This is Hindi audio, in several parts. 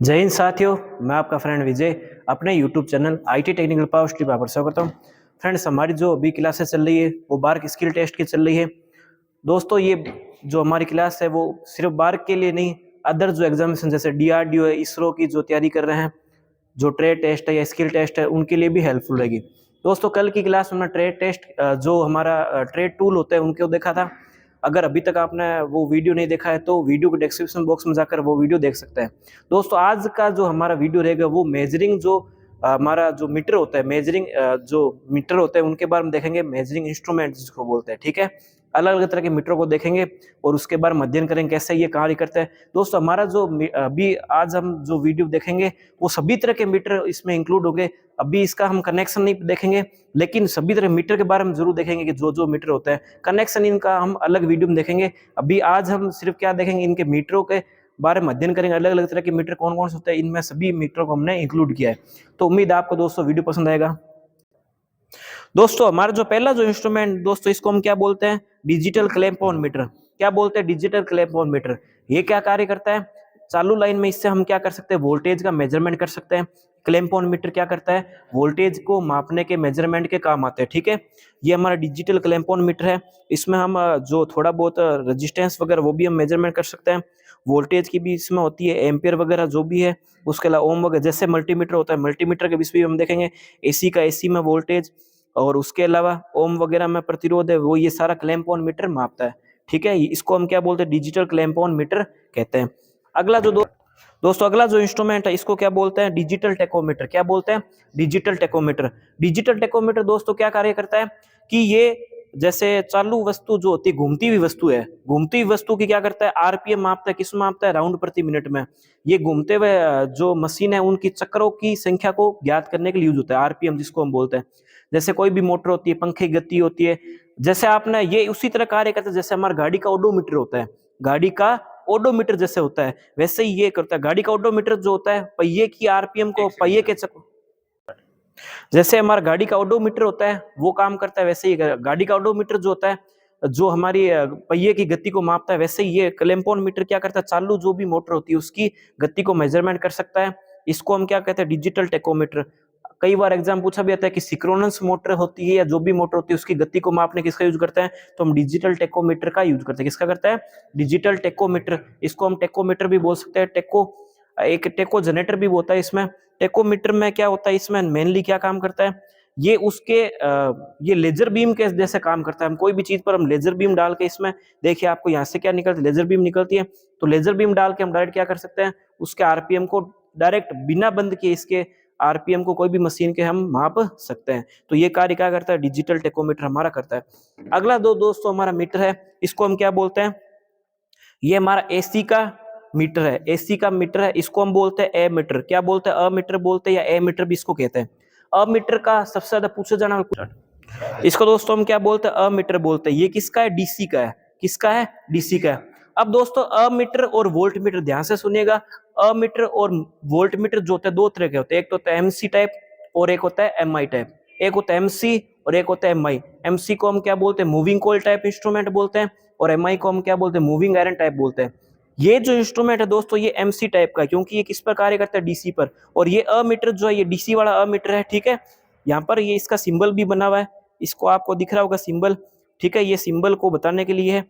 जय हिंद साथियों, मैं आपका फ्रेंड विजय अपने YouTube channel IT technical power strip पर स्वागत करता हूँ। फ्रेंड्स, हमारी जो अभी क्लासेस चल रही है वो बार्क स्किल टेस्ट की चल रही है। दोस्तों, ये जो हमारी क्लास है वो सिर्फ बार्क के लिए नहीं, अदर जो एग्जामिनेशन जैसे डीआरडीओ है, इसरो की जो तैयारी कर रहे हैं, जो ट्रेड टेस्ट है या स्किल टेस्ट है, उनके लिए भी हेल्पफुल रहेगी। दोस्तों, कल की क्लास में ट्रेड टेस्ट जो हमारा ट्रेड टूल होता है उनको देखा था। अगर अभी तक आपने वो वीडियो नहीं देखा है तो वीडियो के डिस्क्रिप्शन बॉक्स में जाकर वो वीडियो देख सकते हैं। दोस्तों, आज का जो हमारा वीडियो रहेगा वो मेजरिंग जो हमारा जो मीटर होता है, मेजरिंग जो मीटर होते हैं उनके बारे में देखेंगे, मेजरिंग इंस्ट्रूमेंट जिसको बोलते हैं। ठीक है, अलग अलग तरह के मीटर को देखेंगे और उसके बारे में अध्ययन करेंगे कैसे ये कार्य करता है। दोस्तों, हमारा जो अभी आज हम जो वीडियो देखेंगे वो सभी तरह के मीटर इसमें इंक्लूड होंगे। अभी इसका हम कनेक्शन नहीं देखेंगे, लेकिन सभी तरह मीटर के बारे में जरूर देखेंगे कि जो जो मीटर होता है, कनेक्शन इनका हम अलग वीडियो में देखेंगे। अभी आज हम सिर्फ क्या देखेंगे, इनके मीटरों के बारे में अध्ययन करेंगे। अलग अलग तरह के मीटर कौन कौन से होते हैं, इनमें सभी मीटरों को हमने इंक्लूड किया है। तो उम्मीद है आपको दोस्तों वीडियो पसंद आएगा। दोस्तों, हमारा जो पहला जो इंस्ट्रूमेंट दोस्तों, इसको हम क्या बोलते हैं, डिजिटल क्लैंप ऑन मीटर। क्या बोलते हैं, डिजिटल क्लैंप ऑन मीटर। ये क्या कार्य करता है, चालू लाइन में इससे हम क्या कर सकते हैं, वोल्टेज का मेजरमेंट कर सकते हैं। क्लैंप ऑन मीटर क्या करता है, वोल्टेज को मापने के मेजरमेंट के काम आते हैं। ठीक है, ये हमारा डिजिटल क्लैंप ऑन मीटर है। इसमें हम जो थोड़ा बहुत रेजिस्टेंस वगैरह वो भी हम मेजरमेंट कर सकते हैं। वोल्टेज की भी इसमें होती है, एम्पियर वगैरह जो भी है। उसके अलावा ओम वगैरह, जैसे मल्टीमीटर होता है, मल्टीमीटर के विषय भी हम देखेंगे। एसी का एसी में वोल्टेज, और उसके अलावा ओम वगैरह में प्रतिरोध है, वो ये सारा क्लैंप ऑन मीटर मापता है। ठीक है, इसको हम क्या बोलते हैं, डिजिटल क्लैंप ऑन मीटर कहते हैं। अगला जो दोस्तों अगला जो इंस्ट्रूमेंट है इसको क्या बोलते हैं, डिजिटल टेकोमीटर। क्या बोलते हैं, डिजिटल टेकोमीटर। डिजिटल टेकोमीटर दोस्तों क्या कार्य करता है कि ये जैसे चालू वस्तु जो होती है, घूमती हुई वस्तु है, घूमती हुई वस्तु की क्या करता है, आरपीएम मापता है। किस मापता है, राउंड प्रति मिनट में। ये घूमते हुए जो मशीन है उनकी चक्रों की संख्या को ज्ञात करने के लिए यूज होता है, आरपीएम जिसको हम बोलते हैं। जैसे कोई भी मोटर होती है, पंखे की गति होती है, जैसे आपने ये उसी तरह कार्य करता है जैसे हमारा गाड़ी का ओडोमीटर होता है। गाड़ी का ओडोमीटर जैसे होता है वैसे ही ये करता है। गाड़ी का ओडोमीटर जो होता है पहिए की आरपीएम को, पहिए के जैसे हमारा गाड़ी का ओडोमीटर होता है वो काम करता है, वैसे ही गाड़ी का ओडोमीटर जो होता है जो हमारी पहिए की गति को मापता है, वैसे ही ये क्लैंप ऑन मीटर क्या करता है, चालू जो भी मोटर होती है उसकी गति को मेजरमेंट कर सकता है। इसको हम क्या कहते हैं, डिजिटल टेकोमीटर। कई बार एग्जाम पूछा भी आता है कि सिक्रोनस मोटर होती है या जो भी मोटर होती है उसकी गति को मापने किसका यूज करते हैं, तो हम डिजिटल टेकोमीटर का यूज करते हैं। किसका करता है, डिजिटल टेकोमीटर। इसको हम टेकोमीटर भी बोल सकते हैं। एक टेको जनरेटर भी होता है इसमें। टेकोमीटर में क्या होता है, इसमें मेनली क्या काम करता है, ये उसके ये लेजर बीम के जैसे काम करता है। हम कोई भी चीज पर हम लेजर बीम डाल के, इसमें देखिए आपको यहाँ से क्या निकलती है, लेजर बीम निकलती है। तो लेजर बीम डाल के हम डायरेक्ट क्या कर सकते हैं, उसके आरपीएम को डायरेक्ट बिना बंद किए इसके आरपीएम को कोई भी मशीन के हम माप सकते हैं। तो ये कार्य क्या करता है, डिजिटल टेकोमीटर हमारा करता है। अगला दोस्तों हमारा मीटर है, इसको हम क्या बोलते हैं, ये हमारा एसी का मीटर है। एसी का मीटर है, इसको हम बोलते हैं ए मीटर। क्या बोलते हैं, अ मीटर बोलते हैं या ए मीटर भी इसको कहते हैं। अ मीटर का सबसे ज्यादा पूछा जाना इसको दोस्तों हम क्या बोलते हैं, अ मीटर बोलते हैं। ये किसका है, डीसी का है। किसका है, डीसी का है। अब दोस्तों अ मीटर और वोल्ट मीटर ध्यान से सुनिएगा। अ मीटर और वोल्ट मीटर जो होते हैं दो तरह के होते हैं, एक तो होता है एमसी टाइप और एक होता है एमआई टाइप। एक होता है एमसी और एक होता है एमआई। एमसी को हम क्या बोलते हैं, मूविंग कॉइल टाइप इंस्ट्रूमेंट बोलते हैं, और एमआई को हम क्या बोलते हैं, मूविंग आयरन टाइप बोलते हैं। ये जो इंस्ट्रूमेंट है दोस्तों ये एमसी टाइप का है, क्योंकि ये किस पर कार्य करता है, डीसी पर। और ये अ मीटर जो है ये डीसी वाला अ मीटर है। ठीक है, यहाँ पर ये इसका सिंबल भी बना हुआ है, इसको आपको दिख रहा होगा सिंबल। ठीक है, ये सिंबल को बताने के लिए है।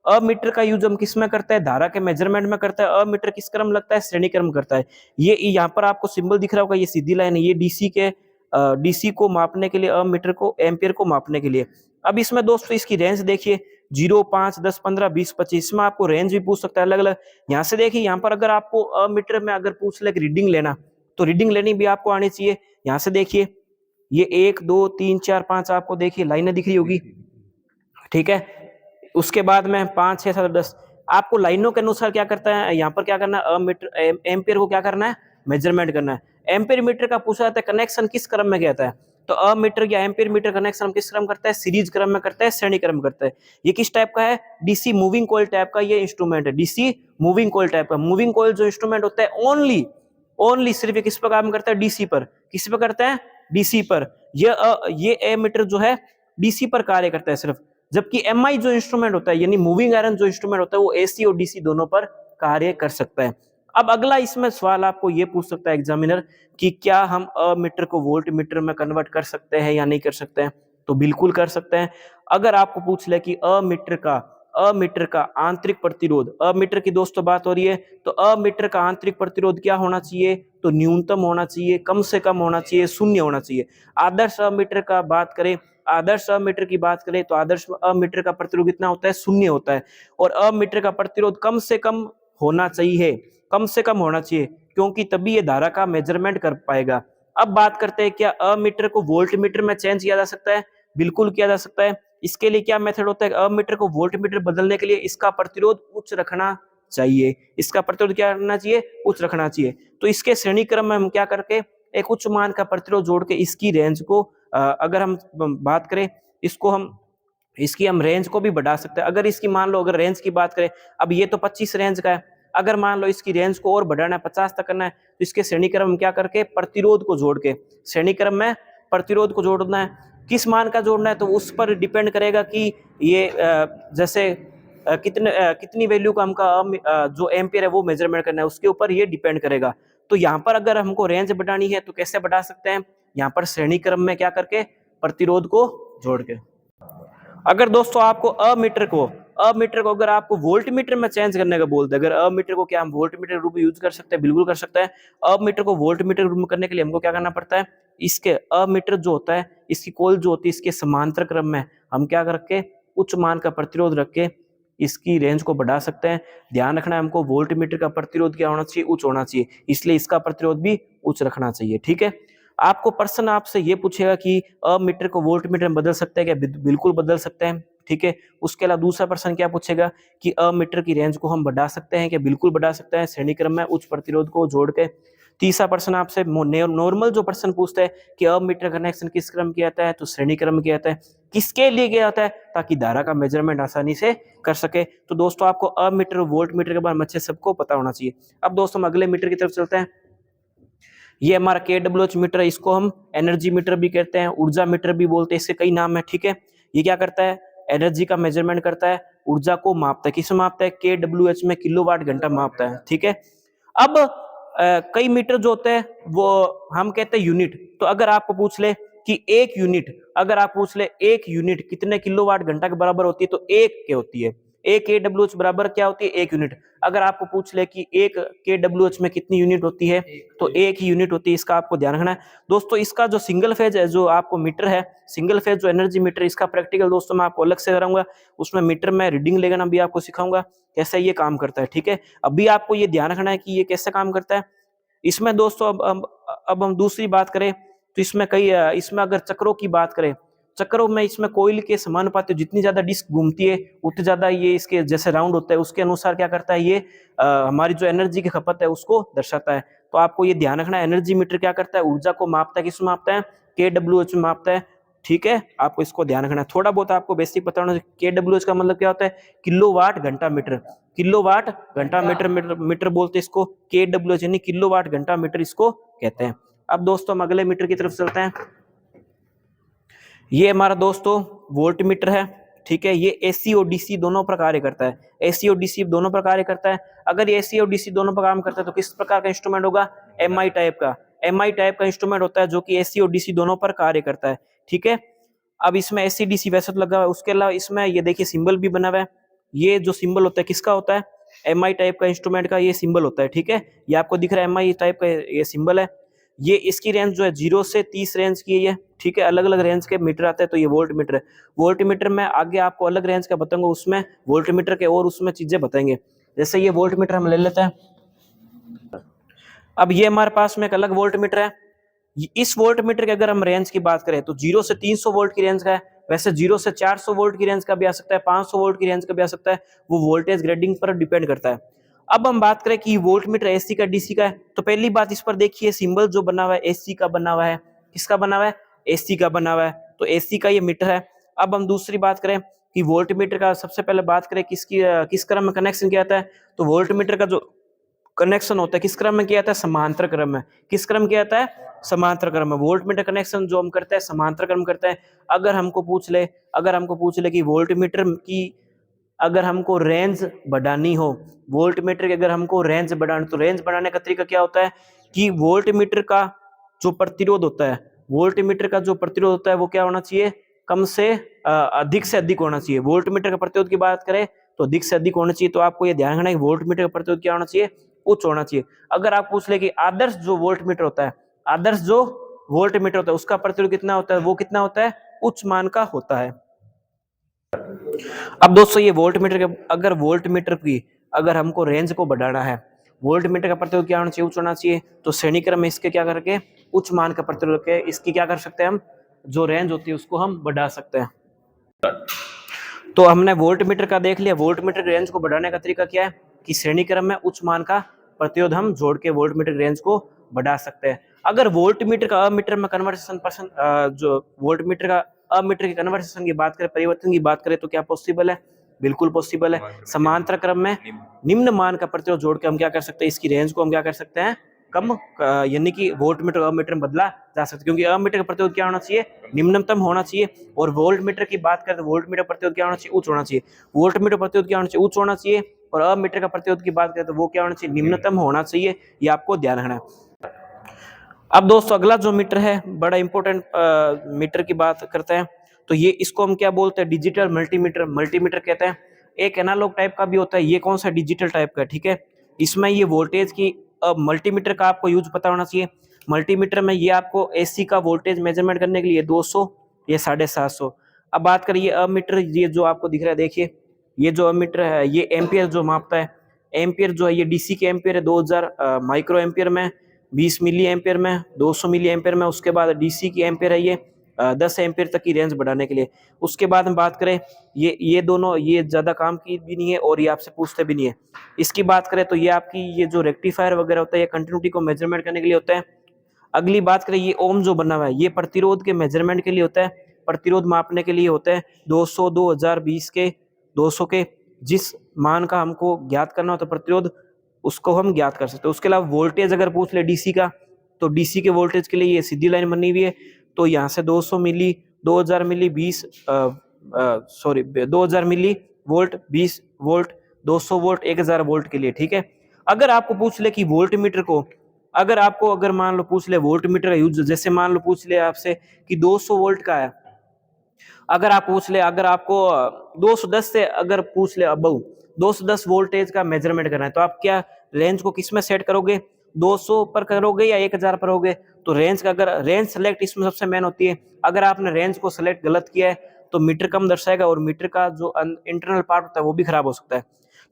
अ मीटर का यूज हम किस में करते हैं, धारा के मेजरमेंट में करता है। अ मीटर किस क्रम लगता है, श्रेणी क्रम करता है। ये यहाँ पर आपको सिंबल दिख रहा होगा, ये सीधी लाइन है, ये डीसी के डीसी को मापने के लिए, अ मीटर को, एम्पियर को मापने के लिए। अब इसमें दोस्तों इसकी रेंज देखिए, 0, 5, 10, 15, 20, 25, इसमें आपको रेंज भी पूछ सकता है अलग अलग। यहाँ से देखिए, यहाँ पर अगर आपको अ मीटर में अगर पूछ ले रीडिंग लेना, तो रीडिंग लेनी भी आपको आनी चाहिए। यहाँ से देखिए, ये 1, 2, 3, 4, 5 आपको देखिए लाइनें दिख रही होगी। ठीक है, उसके बाद में 5, 6, 7, 10 आपको लाइनों के अनुसार क्या करता है, यहाँ पर क्या करना है, मीटर एम्पियर को क्या करना है, मेजरमेंट करना है। एम्पियर मीटर का पूछा जाता है कनेक्शन किस क्रम में कहता है, तो अ मीटर या एम्पियर मीटर कनेक्शन किस क्रम करता है, सीरीज क्रम में करता है, श्रेणी क्रम करता है। ये किस टाइप का है, डीसी मूविंग कॉइल टाइप का ये इंस्ट्रूमेंट है। डीसी मूविंग कॉइल टाइप का। मूविंग कॉइल जो इंस्ट्रूमेंट होता है ओनली ओनली सिर्फ ये किस पर काम करता है, डीसी पर। किस पर करता है, डीसी पर। ये ए मीटर जो है डीसी पर कार्य करता है सिर्फ। जबकि एमआई जो इंस्ट्रूमेंट होता है, यानी मूविंग आयरन जो इंस्ट्रूमेंट होता है, वो एसी और डीसी दोनों पर कार्य कर सकता है। अब अगला इसमें सवाल आपको ये पूछ सकता है एग्जामिनर कि क्या हम अमीटर को वोल्ट मीटर में कन्वर्ट कर सकते हैं या नहीं कर सकते हैं? तो बिल्कुल कर सकते हैं। अगर आपको पूछ ले कि अमीटर का आंतरिक प्रतिरोध, अमीटर की दोस्तों बात हो रही है, तो अमीटर का आंतरिक प्रतिरोध क्या होना चाहिए? तो न्यूनतम होना चाहिए, कम से कम होना चाहिए, शून्य होना चाहिए। आदर्श अमीटर का बात करें, आदर्श अमीटर की बात करें तो आदर्श अमीटर का प्रतिरोध कितना होता है? शून्य होता है। और अमीटर का प्रतिरोध कम से कम होना चाहिए, कम से कम होना चाहिए, क्योंकि तभी ये धारा का मेजरमेंट कर पाएगा। अब बात करते हैं क्या अमीटर को वोल्ट मीटर में चेंज किया जा सकता है? बिल्कुल किया जा सकता है। इसके लिए क्या मेथड होता है? अमीटर को वोल्ट मीटर बदलने के लिए इसका प्रतिरोध उच्च रखना चाहिए। इसका प्रतिरोध क्या रखना चाहिए? उच्च रखना चाहिए। तो इसके श्रेणी क्रम में हम क्या करके एक उच्च मान का प्रतिरोध जोड़ के इसकी रेंज को अगर हम बात करें, इसको हम इसकी हम रेंज को भी बढ़ा सकते हैं। अगर इसकी मान लो अगर रेंज की बात करें, अब ये तो 25 रेंज का है, अगर मान लो इसकी रेंज को और बढ़ाना है, 50 तक करना है, तो इसके श्रेणी क्रम में क्या करके प्रतिरोध को जोड़ के, श्रेणी क्रम में प्रतिरोध को जोड़ना है। किस मान का जोड़ना है तो उस पर डिपेंड करेगा कि ये जैसे कितनी वैल्यू का हमका जो एम्पियर है वो मेजरमेंट करना है, उसके ऊपर ये डिपेंड करेगा। तो यहाँ पर अगर हमको रेंज बढ़ानी है तो कैसे बढ़ा सकते हैं? यहाँ पर श्रेणी क्रम में क्या करके प्रतिरोध को जोड़ के। अगर दोस्तों आपको अमीटर को अगर आपको वोल्ट मीटर में चेंज करने का बोलते हैं, अगर अमीटर को क्या हम वोल्ट मीटर रूप में यूज कर सकते हैं? बिल्कुल कर सकते हैं। अमीटर को वोल्ट मीटर रूप में करने के लिए हमको क्या करना पड़ता है? इसके अमीटर जो होता है, इसकी कॉइल जो होती है, इसके समांतर क्रम में हम क्या करके उच्च मान का प्रतिरोध रख के इसकी रेंज को बढ़ा सकते हैं। ध्यान रखना है हमको वोल्ट मीटर का प्रतिरोध क्या होना चाहिए? उच्च होना चाहिए, इसलिए इसका प्रतिरोध भी उच्च रखना चाहिए। ठीक है। आपको प्रश्न आपसे ये पूछेगा कि अमीटर को वोल्ट मीटर में बदल सकते हैं क्या? बिल्कुल बदल सकते हैं। ठीक है। उसके अलावा दूसरा प्रश्न क्या पूछेगा कि अमीटर की रेंज को हम बढ़ा सकते हैं क्या? बिल्कुल बढ़ा सकते हैं, श्रेणी क्रम में उच्च प्रतिरोध को जोड़ के। तीसरा प्रश्न आपसे नॉर्मल जो प्रश्न पूछता है कि अमीटर कनेक्शन किस क्रम किया जाता है? तो श्रेणी क्रम में किया जाता है। किसके लिए किया जाता है? ताकि धारा का मेजरमेंट आसानी से कर सके। तो दोस्तों आपको अमीटर और वोल्ट मीटर के बारे में अच्छे सबको पता होना चाहिए। अब दोस्तों हम अगले मीटर की तरफ चलते हैं। ये हमारा KWH मीटर है, इसको हम एनर्जी मीटर भी कहते हैं, ऊर्जा मीटर भी बोलते हैं, इसके कई नाम है। ठीक है। ये क्या करता है? एनर्जी का मेजरमेंट करता है, ऊर्जा को मापता है। किस में मापता है? KWH में, किलोवाट घंटा मापता है। ठीक है। अब कई मीटर जो होते हैं वो हम कहते हैं यूनिट। तो अगर आपको पूछ ले कि एक यूनिट, अगर आप पूछ ले एक यूनिट कितने किलोवाट घंटा के बराबर होती है, तो एक क्या होती है? एक KWH बराबर क्या होती है? एक यूनिट। अगर आपको पूछ ले कि एक KWH में कितनी यूनिट होती है, तो एक ही यूनिट होती है। इसका आपको ध्यान रखना है। दोस्तों इसका जो सिंगल फेज है, जो आपको मीटर है, सिंगल फेज जो एनर्जी मीटर, इसका प्रैक्टिकल दोस्तों मैं आपको अलग से कराऊंगा। उसमें मीटर में रीडिंग लेना भी आपको सिखाऊंगा कैसे ये काम करता है। ठीक है। अभी आपको ये ध्यान रखना है कि ये कैसे काम करता है। इसमें दोस्तों अब हम दूसरी बात करें तो इसमें अगर चक्रों की बात करें, चक्रों में इसमें कोयल के समानुपाती जितनी ज्यादा डिस्क घूमती है उतनी ज्यादा ये इसके जैसे राउंड होता है, उसके अनुसार क्या करता है ये हमारी जो एनर्जी की खपत है उसको दर्शाता है। तो आपको ये ध्यान रखना है, एनर्जी मीटर क्या करता है? ऊर्जा को मापता है। किस में मापता है? KWH में मापता है। ठीक है। आपको इसको ध्यान रखना है। थोड़ा बहुत आपको बेसिक पता होना चाहिए। KWH का मतलब क्या होता है? किलोवाट घंटा मीटर। किलोवाट घंटा मीटर बोलते हैं इसको। KWH यानी किलोवाट घंटा मीटर इसको कहते हैं। अब दोस्तों हम अगले मीटर की तरफ चलते हैं। ये हमारा दोस्तों वोल्ट मीटर है। ठीक है। ये AC और DC दोनों पर कार्य करता है। AC और DC दोनों पर कार्य करता है। अगर ये AC और DC दोनों पर काम करता है तो किस प्रकार का इंस्ट्रूमेंट होगा? MI टाइप का। MI टाइप का इंस्ट्रूमेंट होता है जो कि AC और DC दोनों पर कार्य करता है। ठीक है। अब इसमें AC DC वैसे तो लगा हुआ है, उसके अलावा इसमें ये देखिए सिंबल भी बना हुआ है। ये जो सिंबल होता है किसका होता है? MI टाइप का इंस्ट्रूमेंट का ये सिंबल होता है। ठीक है। ये आपको दिख रहा है MI टाइप का ये सिंबल है। ये इसकी रेंज जो है 0 से 30 रेंज की है ये। ठीक है। अलग अलग रेंज के मीटर आते हैं, तो ये वोल्ट मीटर है। वोल्ट मीटर में आगे आपको अलग रेंज का बताऊंगा, उसमें वोल्ट मीटर के और उसमें चीजें बताएंगे। जैसे ये वोल्ट मीटर हम ले लेते हैं। अब ये हमारे पास में एक अलग वोल्ट मीटर है। इस वोल्ट मीटर की अगर हम रेंज की बात करें तो 0 से 300 वोल्ट की रेंज का है। वैसे 0 से 400 वोल्ट की रेंज का भी आ सकता है, 500 वोल्ट की रेंज का भी आ सकता है। वो वोल्टेज ग्रेडिंग पर डिपेंड करता है। अब हम बात करें कि वोल्ट मीटर AC का DC का है, तो पहली बात इस पर देखिए सिंबल जो बना हुआ है AC का बना हुआ है। किसका बना हुआ है? AC का बना हुआ है। तो AC का ये मीटर है। अब हम दूसरी बात करें कि वोल्ट मीटर का सबसे पहले बात करें किस क्रम में कनेक्शन किया जाता है, तो वोल्ट मीटर का जो कनेक्शन होता है किस क्रम में किया जाता है? समांतर क्रम में। किस क्रम किया जाता है? समांतर क्रम में। वोल्ट मीटर कनेक्शन जो हम करते हैं समांतर क्रम करते हैं। अगर हमको पूछ ले कि वोल्ट मीटर की अगर हमको रेंज बढ़ानी हो, वोल्ट मीटर की अगर हमको रेंज बढ़ानी, तो रेंज बढ़ाने का तरीका क्या होता है कि वोल्ट मीटर का जो प्रतिरोध होता है, वोल्ट मीटर का जो प्रतिरोध होता है वो क्या होना चाहिए, कम से अधिक से अधिक होना चाहिए। वोल्ट मीटर का प्रतिरोध की बात करें तो अधिक से अधिक होना चाहिए। तो आपको ये ध्यान रखना है कि वोल्ट मीटर का प्रतिरोध क्या होना चाहिए, उच्च होना चाहिए। अगर आप पूछ ले कि आदर्श जो वोल्ट मीटर होता है, आदर्श जो वोल्ट मीटर होता है उसका प्रतिरोध कितना होता है, वो कितना होता है, उच्च मान का होता है। अब दोस्तों ये वोल्ट मीटर के, अगर वोल्ट मीटर की अगर हमको रेंज को बढ़ाना है, वोल्ट मीटर का प्रतिरोध क्या होना चाहिए, उच्च होना चाहिए। तो श्रेणी क्रम में इसके क्या करके उच्च मान का प्रतिरोध के इसकी क्या कर सकते हैं, हम जो रेंज होती है उसको हम बढ़ा सकते हैं। तो हमने वोल्ट मीटर का देख लिया। वोल्ट मीटर की रेंज को बढ़ाने का तरीका क्या है कि श्रेणी क्रम में उच्च मान का प्रतिरोध हम जोड़ के वोल्ट मीटर की रेंज को बढ़ा सकते हैं। अगर वोल्ट मीटर का अमीटर में कन्वर्सेशन पर्सन जो वोल्ट मीटर का अमीटर की कन्वर्सेशन की बात करें, परिवर्तन की बात करें, तो क्या पॉसिबल है, बिल्कुल पॉसिबल है। समांतर क्रम में निम्न मान का प्रतिरोध जोड़ के हम क्या कर सकते हैं, इसकी रेंज को हम क्या कर सकते हैं, कम, यानी कि वोल्ट मीटर अमीटर में बदला जा सकता है। क्योंकि अमीटर का प्रतिरोध क्या होना चाहिए, निम्नतम होना चाहिए। और वोल्ट मीटर की बात करें तो वोल्ट मीटर प्रतिरोध क्या होना चाहिए, उच्च होना चाहिए। वोल्ट मीटर प्रतिरोध क्या होना चाहिए, उच्च होना चाहिए। और अमीटर का प्रतिरोध की बात करें तो वो क्या होना चाहिए, निम्नतम होना चाहिए। ये आपको ध्यान रखना है। अब दोस्तों अगला जो मीटर है, बड़ा इंपॉर्टेंट मीटर की बात करते हैं। तो ये इसको हम क्या बोलते हैं, डिजिटल मल्टीमीटर, मल्टीमीटर कहते हैं। एक एनालॉग टाइप का भी होता है, ये कौन सा, डिजिटल टाइप का, ठीक है। इसमें ये वोल्टेज की, मल्टीमीटर का आपको यूज पता होना चाहिए। मल्टीमीटर में ये आपको एसी का वोल्टेज मेजरमेंट करने के लिए 200 या 750। अब बात करिए अमीटर, ये जो आपको दिख रहा है, देखिए ये जो अमीटर है ये एम्पियर जो मापता है। एम्पियर जो है ये डीसी के एम्पियर है, 2000 माइक्रो एम्पियर में, 20 मिली एम्पियर में, 200 मिली एम्पियर में। उसके बाद डीसी की एम्पियर है ये 10 एम्पियर तक की रेंज बढ़ाने के लिए। उसके बाद हम बात करें, ये दोनों ये ज्यादा काम की भी नहीं है और ये आपसे पूछते भी नहीं है। इसकी बात करें तो ये आपकी ये जो रेक्टिफायर वगैरह होता है, ये कंटिन्यूटी को मेजरमेंट करने के लिए होता है। अगली बात करें, ये ओम जो बना हुआ है ये प्रतिरोध के मेजरमेंट के लिए होता है, प्रतिरोध मापने के लिए होता है। 200, 2000, 20 के, 200 के, जिस मान का हमको ज्ञात करना होता है प्रतिरोध, उसको हम ज्ञात कर सकते हैं। उसके अलावा वोल्टेज अगर पूछ ले डीसी का, तो डीसी के वोल्टेज के लिए ये सीधी लाइन बनी हुई है। तो यहाँ से 200 milli, 2000 milli, 2000 milli volt, 20 volt, 200 volt, 1000 volt के लिए, ठीक है। अगर आपको पूछ ले कि वोल्ट मीटर को, अगर मान लो पूछ ले वोल्ट मीटर का यूज, जैसे मान लो पूछ ले आपसे कि 200 वोल्ट का है, अगर आप पूछ ले, अगर आपको 210 से अगर पूछ ले अबव 210 वोल्टेज का मेजरमेंट करना है, तो आप क्या रेंज को किस में सेट करोगे, 200 पर करोगे या 1000 पर होगे। तो रेंज का, अगर रेंज सेलेक्ट इसमें सबसे मेन होती है। अगर आपने रेंज को सेलेक्ट गलत किया है तो मीटर कम दर्शाएगा और मीटर का जो इंटरनल पार्ट होता है वो भी खराब हो सकता है।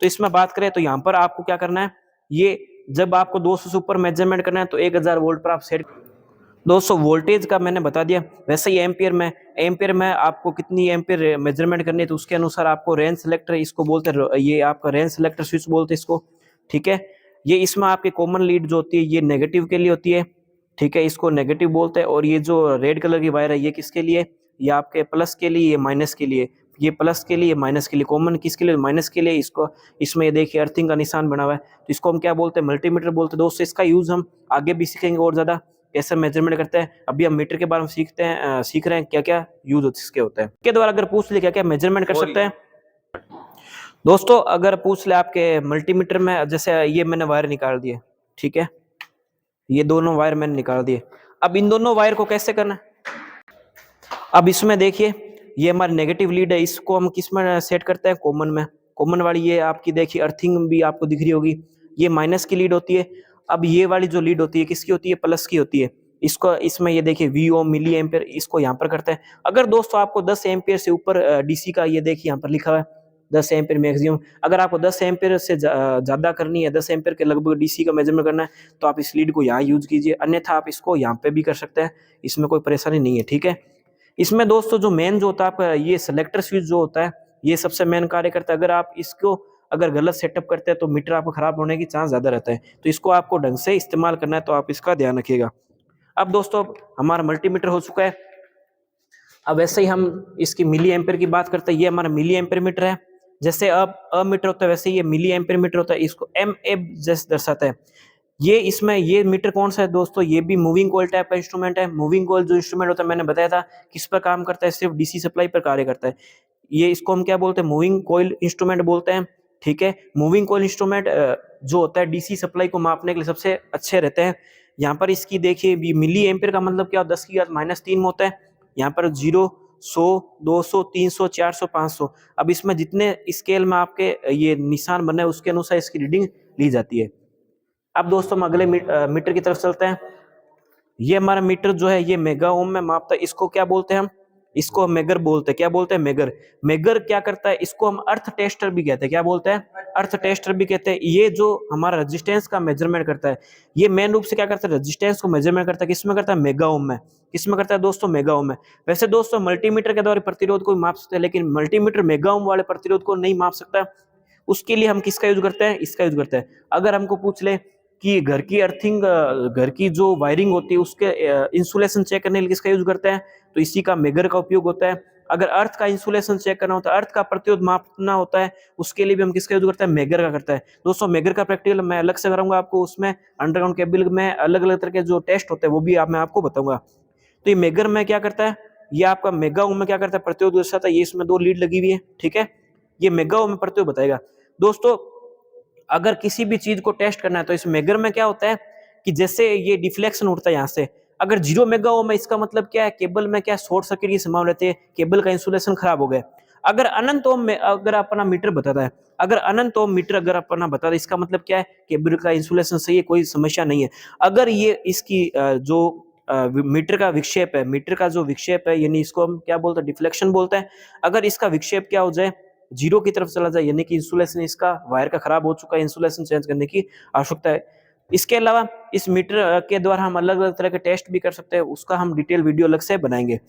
तो इसमें बात करें तो यहाँ पर आपको क्या करना है, ये जब आपको 200 से ऊपर मेजरमेंट करना है तो 1000 वोल्ट पर आप सेट। दोस्तों वोल्टेज का मैंने बता दिया। वैसे ही एम्पियर में आपको कितनी एम्पियर मेजरमेंट करनी है तो उसके अनुसार आपको रेंज सेलेक्टर, इसको बोलते हैं, ये आपका रेंज सेलेक्टर स्विच बोलते हैं इसको, ठीक है। ये इसमें आपके कॉमन लीड जो होती है ये नेगेटिव के लिए होती है, ठीक है, इसको नेगेटिव बोलते हैं। और ये जो रेड कलर की वायर है ये किसके लिए, ये आपके प्लस के लिए, ये माइनस के लिए, ये प्लस के लिए, माइनस के लिए। कॉमन किसके लिए, माइनस के लिए। इसको, इसमें ये देखिए अर्थिंग का निशान बना हुआ है, तो इसको हम क्या बोलते हैं, मल्टीमीटर बोलते हैं। दोस्तों इसका यूज हम आगे भी सीखेंगे और ज्यादा कैसे मेजरमेंट करते हैं। अभी हम मीटर के बारे में सीख रहे हैं क्या क्या यूज इसके होते हैं। के द्वारा अगर पूछ ले क्या क्या मेजरमेंट कर सकते हैं, दोस्तों अगर पूछ ले आपके मल्टीमीटर में, जैसे ये मैंने वायर निकाल दिए, ठीक है, ये दोनों वायर मैंने निकाल दिए। अब इन दोनों वायर को कैसे करना है, अब इसमें देखिए ये हमारी नेगेटिव लीड है, इसको हम किस में सेट करते हैं, कॉमन में। कॉमन वाली ये आपकी देखिए अर्थिंग भी आपको दिख रही होगी, ये माइनस की लीड होती है। अब ये वाली जो लीड होती है किसकी होती है, प्लस की होती है। इसको, इसमें ये देखिए वी मिली एम्पियर, इसको यहाँ पर करते हैं। अगर दोस्तों आपको 10 एम्पियर से ऊपर डीसी का, ये देखिए यहाँ पर लिखा हुआ है 10 एम्पियर मैक्सिमम। अगर आपको 10 एम्पियर से ज्यादा करनी है, 10 एम्पियर के लगभग डीसी का मेजरमेंट करना है, तो आप इस लीड को यहाँ यूज कीजिए, अन्यथा आप इसको यहाँ पे भी कर सकते हैं, इसमें कोई परेशानी नहीं है, ठीक है। इसमें दोस्तों जो मेन जो होता है आपका ये सिलेक्टर स्विच जो होता है, ये सबसे मेन कार्य करता है। अगर आप इसको अगर गलत सेटअप करते हैं तो मीटर आपको खराब होने की चांस ज्यादा रहता है। तो इसको आपको ढंग से इस्तेमाल करना है, तो आप इसका ध्यान रखिएगा। अब दोस्तों हमारा मल्टीमीटर हो चुका है। अब वैसे ही हम इसकी मिली एम्पियर की बात करते हैं, ये हमारा मिली एम्पियर मीटर है। जैसे अब मीटर होता है वैसे ये मिली एम्पियर मीटर होता है, इसको एम एब जैसे दर्शाता है। ये इसमें ये मीटर कौन सा है दोस्तों, ये भी मूविंग कॉइल टाइप का इंस्ट्रूमेंट है। मूविंग कॉइल जो इंस्ट्रूमेंट होता है मैंने बताया था किस पर काम करता है, सिर्फ डीसी सप्लाई पर कार्य करता है। ये इसको हम क्या बोलते हैं, मूविंग कॉइल इंस्ट्रूमेंट बोलते हैं। ठीक है, मूविंग कॉइल इंस्ट्रूमेंट जो होता है डीसी सप्लाई को मापने के लिए सबसे अच्छे रहते हैं। यहाँ पर इसकी देखिए मिली एम्पियर का मतलब क्या, 10⁻³ में होता है। यहाँ पर 0, 100, 200, 300, 400, 500। अब इसमें जितने स्केल में आपके ये निशान बने उसके अनुसार इसकी रीडिंग ली जाती है। अब दोस्तों हम अगले मीटर की तरफ चलते हैं। ये हमारा मीटर जो है ये मेगा ओम में मापता है। इसको क्या बोलते हैं हम, इसको हम मेगर बोलते हैं। क्या बोलते हैं, मेगर। मेगर क्या करता है, इसको हम अर्थ टेस्टर भी कहते हैं। क्या बोलते हैं, अर्थ टेस्टर भी कहते हैं। ये जो हमारा रेजिस्टेंस का मेजरमेंट करता है, ये मेन रूप से क्या करता है, रेजिस्टेंस को मेजरमेंट करता है। किसमें करता है, मेगा ओम में। किसमें करता है दोस्तों, मेगा ओम में। वैसे दोस्तों मल्टीमीटर के द्वारा प्रतिरोध को माप सकते हैं, लेकिन मल्टीमीटर मेगा ओम वाले प्रतिरोध को नहीं माप सकता। उसके लिए हम किसका यूज करते हैं, इसका यूज करते हैं। अगर हमको पूछ ले कि घर की अर्थिंग, घर की जो वायरिंग होती है उसके इंसुलेशन चेक करने के लिए किसका यूज करते हैं, तो इसी का मेगर का उपयोग होता है। अगर अर्थ का इंसुलेशन चेक करना होता है, अर्थ का प्रतिरोध मापना होता है, उसके लिए भी हम किसका यूज करते हैं, मेगर का करता है। दोस्तों मेगर का प्रैक्टिकल मैं अलग से कराऊंगा आपको, उसमें अंडरग्राउंड केबल में अलग अलग तरह के जो टेस्ट होते हैं वो भी मैं आपको बताऊंगा। तो ये मेगर में क्या करता है, ये आपका मेगा ओम में क्या करता है, प्रतिरोध दर्शाता है। ये इसमें 2 लीड लगी हुई है। ठीक है, ये मेगा ओम में प्रतिरोध बताएगा। दोस्तों अगर किसी भी चीज को टेस्ट करना है तो इस मेगर में क्या होता है कि जैसे ये डिफ्लेक्शन उठता है यहाँ से, अगर 0 मेगा ओम है, इसका मतलब क्या है, केबल में क्या शॉर्ट सर्किट की संभावना रहती है, केबल का इंसुलेशन खराब हो गया। अगर अनंत ओम में अगर अपना मीटर बताता है, अगर अनंत ओम मीटर अगर अपना बताता है, इसका मतलब क्या है, केबल का इंसुलेशन सही है, कोई समस्या नहीं है। अगर ये इसकी जो मीटर का विक्षेप है, मीटर का जो विक्षेप है, यानी इसको हम क्या बोलते हैं, डिफ्लेक्शन बोलते हैं। अगर इसका विक्षेप क्या हो जाए, 0 की तरफ चला जाए, यानी कि इंसुलेशन इसका वायर का खराब हो चुका है, इंसुलेशन चेंज करने की आवश्यकता है। इसके अलावा इस मीटर के द्वारा हम अलग अलग तरह के टेस्ट भी कर सकते हैं, उसका हम डिटेल वीडियो अलग से बनाएंगे।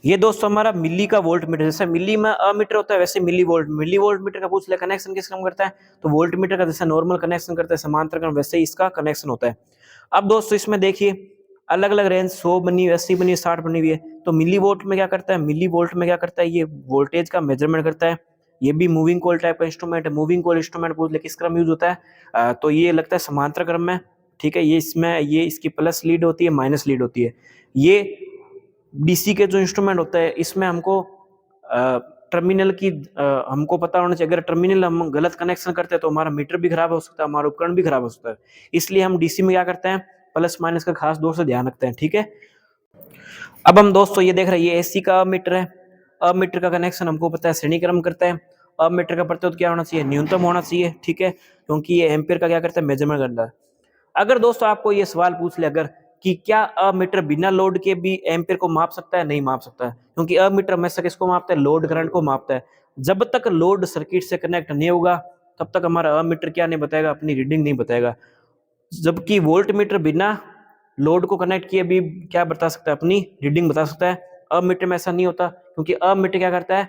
ये दोस्तों हमारा मिली का वोल्ट मीटर, जैसे मिली में मीटर होता है वैसे मिली वोल्ट मीटर का पूछ ले कनेक्शन किस काम करता है, तो वोल्ट मीटर का जैसे नॉर्मल कनेक्शन करता है समांतर क्रम, वैसे ही इसका कनेक्शन होता है। अब दोस्तों इसमें देखिए अलग अलग रेंज 100 बनी हुई, 80 बनी हुई, 60 बनी हुई है। तो मिली वोल्ट में क्या करता है, मिली वोल्ट में क्या करता है, ये वोल्टेज का मेजरमेंट करता है। ये भी मूविंग कॉइल टाइप का इंस्ट्रूमेंट है। मूविंग कॉइल इंस्ट्रूमेंट पूछ ले किस क्रम यूज होता है, तो ये लगता है समांतर क्रम में। ठीक है, ये इसमें ये इसकी प्लस लीड होती है, माइनस लीड होती है। ये डीसी के जो इंस्ट्रूमेंट होता है इसमें हमको टर्मिनल की हमको पता होना चाहिए। अगर टर्मिनल हम गलत कनेक्शन करते हैं तो हमारा मीटर भी खराब हो सकता है, हमारा उपकरण भी खराब हो सकता है। इसलिए हम डीसी में क्या करते हैं, प्लस माइनस का खास तौर से ध्यान रखते हैं। ठीक है, अब हम दोस्तों ये देख रहे हैं ये एसी का मीटर है। अब मीटर का कनेक्शन हमको पता है श्रेणी क्रम करता है। अब मीटर का प्रतिरोध क्या होना चाहिए, न्यूनतम होना चाहिए। ठीक है, क्योंकि ये एम्पियर का क्या करता है, मेजरमेंट करता है। अगर दोस्तों आपको ये सवाल पूछ ले अगर कि क्या अमीटर बिना लोड के भी एम्पियर को माप सकता है, नहीं माप सकता है, क्योंकि अमीटर हमेशा किसको मापता है, लोड करंट को मापता है। जब तक लोड सर्किट से कनेक्ट नहीं होगा तब तक हमारा अमीटर क्या नहीं बताएगा, अपनी रीडिंग नहीं बताएगा। जबकि वोल्ट मीटर बिना लोड को कनेक्ट किए भी क्या बता सकता है, अपनी रीडिंग बता सकता है। अमीटर में ऐसा नहीं होता, क्योंकि अमीटर क्या करता है,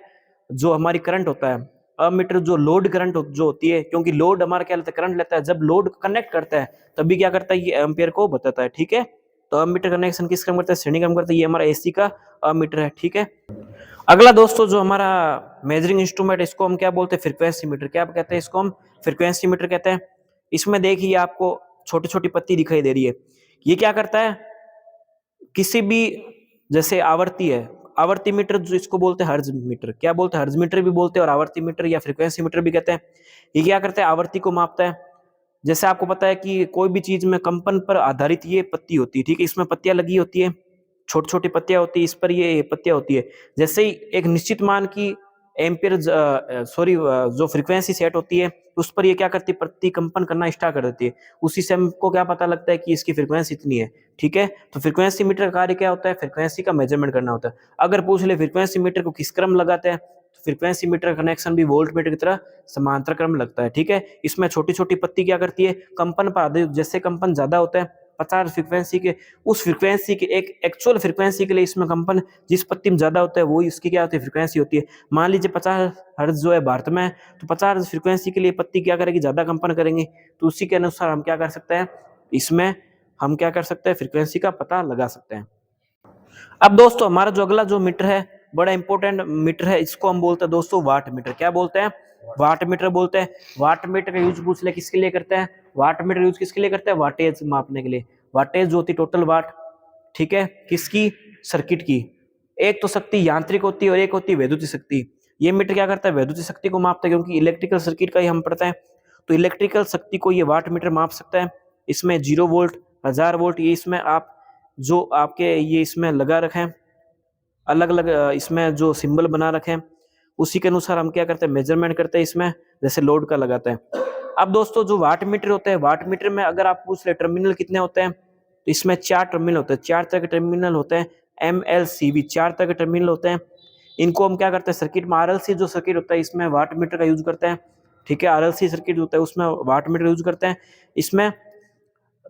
जो हमारी करंट होता है, अमीटर जो लोड करंट जो होती है, क्योंकि लोड हमारा क्या लेता है, करंट लेता है, जब लोड कनेक्ट करता है तभी क्या करता है, ये एम्पियर को बताता है। ठीक है, तो अमीटर कनेक्शन किस क्रम करता है, श्रेणी क्रम करता है। ये हमारा एसी का अमीटर है। ठीक है, अगला दोस्तों जो हमारा मेजरिंग इंस्ट्रूमेंट है इसको हम क्या बोलते हैं, फ्रीक्वेंसी मीटर। क्या कहते हैं इसको हम, फ्रीक्वेंसी मीटर कहते हैं। इसमें देखिए आपको छोटी छोटी पत्ती दिखाई दे रही है। ये क्या करता है, किसी भी जैसे आवर्ती है, आवर्ती मीटर जो इसको बोलते हैं हर्ज मीटर। क्या बोलते हैं, हर्ज मीटर भी बोलते हैं और आवर्ती मीटर या फ्रीक्वेंसी मीटर भी कहते हैं। ये क्या करता है, आवर्ती को मापता है। जैसे आपको पता है कि कोई भी चीज में कंपन पर आधारित ये पत्ती होती है। ठीक है, इसमें पत्तियां लगी होती है, छोटी छोटी पत्तियां होती है, इस पर ये पत्तियां होती है। जैसे ही एक निश्चित मान की एम्पियर जो फ्रीक्वेंसी सेट होती है उस पर ये क्या करती है, पत्ती कंपन करना स्टार्ट कर देती है। उसी से हमको क्या पता लगता है कि इसकी फ्रीक्वेंसी इतनी है। ठीक है, तो फ्रीक्वेंसी मीटर का कार्य क्या होता है, फ्रीक्वेंसी का मेजरमेंट करना होता है। अगर पूछ ले फ्रीक्वेंसी मीटर को किस क्रम लगाते हैं, तो फ्रीक्वेंसी मीटर कनेक्शन भी वोल्ट मीटर की तरह समांतर क्रम लगता है। ठीक है, इसमें छोटी छोटी पत्ती क्या करती है, कंपन पर आधारित, जैसे कंपन ज्यादा होता है 50 फ्रीक्वेंसी के, उस फ्रीक्वेंसी के एक एक्चुअल फ्रीक्वेंसी के लिए इसमें कंपन जिस पत्ती में ज्यादा होता है वो इसकी क्या होती है, फ्रीक्वेंसी होती है। मान लीजिए 50 हर्ट्ज जो है भारत में, तो 50 फ्रीक्वेंसी के लिए पत्ती क्या करेगी, ज्यादा कंपन करेंगी। तो उसी के अनुसार हम क्या कर सकते हैं, इसमें हम क्या कर सकते हैं, फ्रीक्वेंसी का पता लगा सकते हैं। अब दोस्तों हमारा जो अगला जो मीटर है, बड़ा इंपॉर्टेंट मीटर है, इसको हम बोलते हैं दोस्तों वाट मीटर। क्या बोलते हैं, वाट मीटर बोलते हैं। वाट मीटर का यूज पूछ ले किसके लिए करते हैं, वाट मीटर यूज किसके लिए करते हैं, वाटेज मापने के लिए। वाटेज जो होती है टोटल वाट। ठीक है, किसकी, सर्किट की। एक तो शक्ति यांत्रिक होती है और एक होती है वैद्युतीय शक्ति। ये मीटर क्या करता है, वैद्युतीय शक्ति को मापता है, क्योंकि इलेक्ट्रिकल सर्किट का ही हम पढ़ते हैं, तो इलेक्ट्रिकल शक्ति को ये वाट मीटर माप सकता है। इसमें 0 वोल्ट, 1000 वोल्ट, ये इसमें आप जो आपके ये इसमें लगा रखें, अलग अलग इसमें जो सिंबल बना रखें, उसी के अनुसार हम क्या करते हैं, मेजरमेंट करते हैं इसमें, जैसे लोड का लगाते हैं। अब दोस्तों जो वाट मीटर होते हैं, वाट मीटर में अगर आप पूछ ले टर्मिनल कितने होते हैं, तो इसमें 4 टर्मिनल होते हैं, 4 तरह के टर्मिनल होते हैं, MLCV 4 तरह के टर्मिनल होते हैं। इनको हम क्या करते हैं, सर्किट में RLC जो सर्किट होता है इसमें वाट मीटर का यूज करते हैं, ठीक है। RLC सर्किट होता है उसमें वाट मीटर यूज करते हैं। इसमें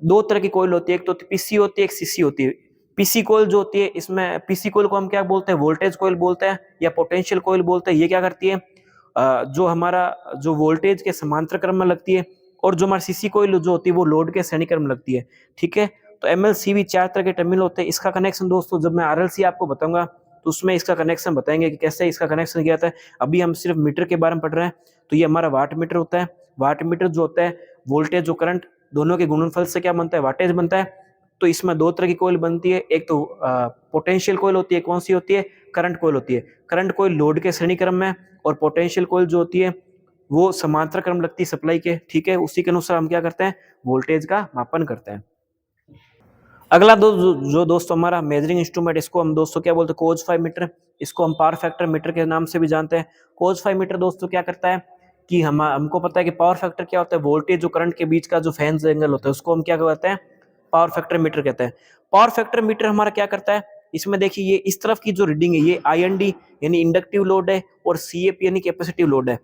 2 तरह की कॉइल होती है, एक तो PC होती है, एक CC होती है। पीसी कॉइल जो होती है, इसमें पीसी कॉइल को हम क्या बोलते हैं, वोल्टेज कॉइल बोलते हैं या पोटेंशियल कॉइल बोलते हैं। ये क्या करती है, जो हमारा जो वोल्टेज के समांतर क्रम में लगती है, और जो हमारी सीसी कॉइल जो होती है वो लोड के श्रेणी क्रम में लगती है, ठीक है। तो MLCV 4 तरह के टर्मिनल होते हैं। इसका कनेक्शन दोस्तों जब मैं RLC आपको बताऊंगा तो उसमें इसका कनेक्शन बताएंगे कि कैसे इसका कनेक्शन किया जाता है। अभी हम सिर्फ मीटर के बारे में पढ़ रहे हैं। तो ये हमारा वाट मीटर होता है। वाट मीटर जो होता है, वोल्टेज और करंट दोनों के गुणनफल से क्या बनता है, वाटेज बनता है। तो इसमें 2 तरह की कॉइल बनती है, एक तो पोटेंशियल कॉइल होती है, कौन सी होती है, करंट कॉइल होती है। करंट कॉइल लोड के श्रेणी क्रम में, और पोटेंशियल कॉइल जो होती है वो समांतर क्रम लगती है सप्लाई के, ठीक है। उसी के अनुसार हम क्या करते हैं, वोल्टेज का मापन करते हैं। अगला जो दोस्तों हमारा मेजरिंग इंस्ट्रूमेंट, इसको हम दोस्तों क्या बोलते हैं, कोज 5 मीटर। इसको हम पावर फैक्टर मीटर के नाम से भी जानते हैं। कोज 5 मीटर दोस्तों क्या करता है कि हमको पता है कि पावर फैक्टर क्या होता है, वोल्टेज और करंट के बीच का जो फेज एंगल होता है उसको हम क्या कहते हैं, पावर फैक्टर मीटर कहते हैं। पावर फैक्टर मीटर हमारा क्या करता है, इसमें देखिए ये इस तरफ की जो रीडिंग है ये IND यानी इंडक्टिव लोड है, और CAP यानी कैपेसिटिव लोड है।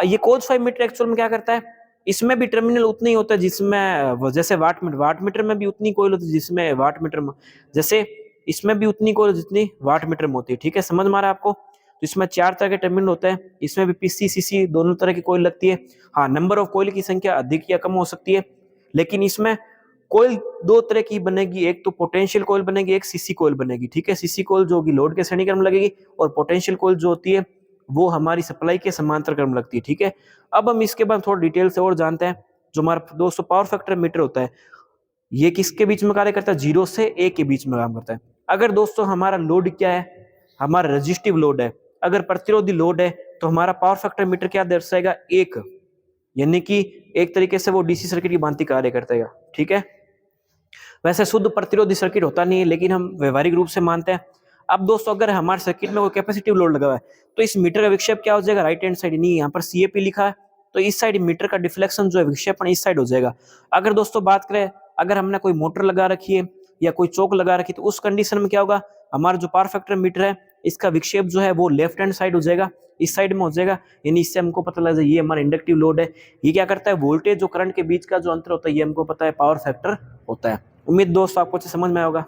ये कोज 5 मीटर एक्चुअल में क्या करता है, इसमें भी टर्मिनल उतने ही होता है जिसमें, जैसे वाट मीटर में भी उतनी कॉइल होती है जिसमें वाट मीटर में, जैसे इसमें भी उतनी कॉइल जितनी वाट मीटर में होती है, ठीक है। समझ में आ रहा है आपको। तो इसमें 4 तरह के टर्मिनल होते हैं, इसमें भी PC CC दोनों तरह की कॉइल लगती है। हाँ, नंबर ऑफ कॉइल की संख्या अधिक या कम हो सकती है, लेकिन इसमें कॉइल 2 तरह की बनेगी, एक तो पोटेंशियल कॉइल बनेगी, एक CC कॉइल बनेगी, ठीक है। CC कॉइल जो होगी लोड के श्रेणी क्रम में लगेगी, और पोटेंशियल कॉइल जो होती है वो हमारी सप्लाई के समांतर क्रम लगती है, ठीक है। अब हम इसके बाद थोड़ा डिटेल से और जानते हैं। जो हमारा दोस्तों पावर फैक्टर मीटर होता है, ये किसके बीच में कार्य करता है, 0 से 1 के बीच में काम करता है। अगर दोस्तों हमारा लोड क्या है, हमारा रेजिस्टिव लोड है, अगर प्रतिरोधी लोड है, तो हमारा पावर फैक्टर मीटर क्या दर्शाएगा, 1, यानी कि एक तरीके से वो DC सर्किट की भांति कार्य करता है, ठीक है। वैसे शुद्ध प्रतिरोधी सर्किट होता नहीं है, लेकिन हम व्यवहारिक रूप से मानते हैं। अब दोस्तों अगर हमारे सर्किट में कोई कैपेसिटिव लोड लगा हुआ है, तो इस मीटर का विक्षेप क्या हो जाएगा, राइट हैंड साइड, नहीं यहाँ पर CAP लिखा है, तो इस साइड मीटर का डिफ्लेक्शन जो है, विक्षेपण इस साइड हो जाएगा। अगर दोस्तों बात करें, अगर हमने कोई मोटर लगा रखी है या कोई चौक लगा रखी है, तो उस कंडीशन में क्या होगा, हमारा जो पावर फैक्टर मीटर है इसका विक्षेप जो है वो लेफ्ट हैंड साइड हो जाएगा, इस साइड में हो जाएगा। यानी इससे हमको पता लग जाए ये हमारा इंडक्टिव लोड है। ये क्या करता है, वोल्टेज और करंट के बीच का जो अंतर होता है ये हमको पता है पावर फैक्टर होता है। उम्मीद दोस्तों आपको अच्छे समझ में आया होगा।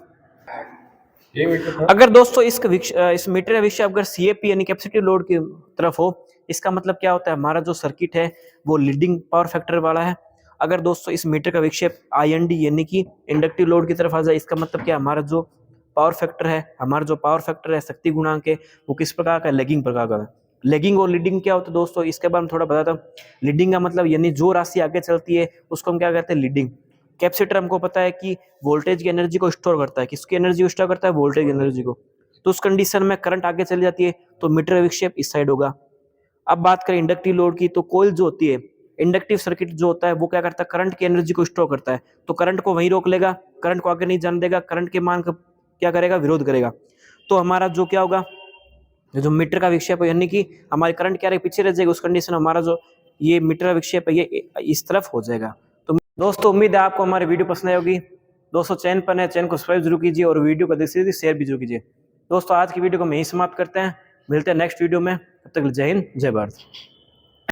अगर दोस्तों इस मीटर का विक्षेप अगर CAP यानी कैपेसिटिव लोड की तरफ हो, इसका मतलब क्या होता है, हमारा जो सर्किट है वो लीडिंग पावर फैक्टर वाला है। अगर दोस्तों इस मीटर का विक्षेप IND यानी कि इंडक्टिव लोड की तरफ आ जाए, इसका मतलब क्या, हमारा जो पावर फैक्टर है, शक्ति गुणांक है, वो किस प्रकार का, लेगिंग प्रकार का है। लेगिंग और लीडिंग क्या होता है दोस्तों, इसके बारे में थोड़ा बताता हूँ। लीडिंग का मतलब यानी जो राशि आगे चलती है उसको हम क्या कहते हैं, लीडिंग। कैपेसिटर हमको पता है कि वोल्टेज की एनर्जी को स्टोर करता है, किसकी एनर्जी को स्टोर करता है, वोल्टेज की एनर्जी को। तो उस कंडीशन में करंट आगे चली जाती है, तो मीटर विक्षेप इस साइड होगा। अब बात करें इंडक्टिव लोड की, तो कॉइल जो होती है, इंडक्टिव सर्किट जो होता है वो क्या करता है, करंट की एनर्जी को स्टोर करता है, तो करंट को वहीं रोक लेगा, करंट को आगे नहीं जाने देगा, करंट के मान का क्या करेगा, विरोध करेगा। तो हमारा जो क्या होगा, जो मीटर का विक्षेप है, यानी कि हमारी करंट क्या पीछे रह जाएगी, उस कंडीशन में हमारा जो ये मीटर का विक्षेप है ये इस तरफ हो जाएगा। तो दोस्तों उम्मीद है आपको हमारी वीडियो पसंद आई होगी। दोस्तों चैनल पर नए, चैनल को सब्सक्राइब जरूर कीजिए, और वीडियो को देखिए शेयर भी जरूर कीजिए। दोस्तों आज की वीडियो को हम यहीं समाप्त करते हैं, मिलते हैं नेक्स्ट वीडियो में, तब तक जय हिंद, जय भारत।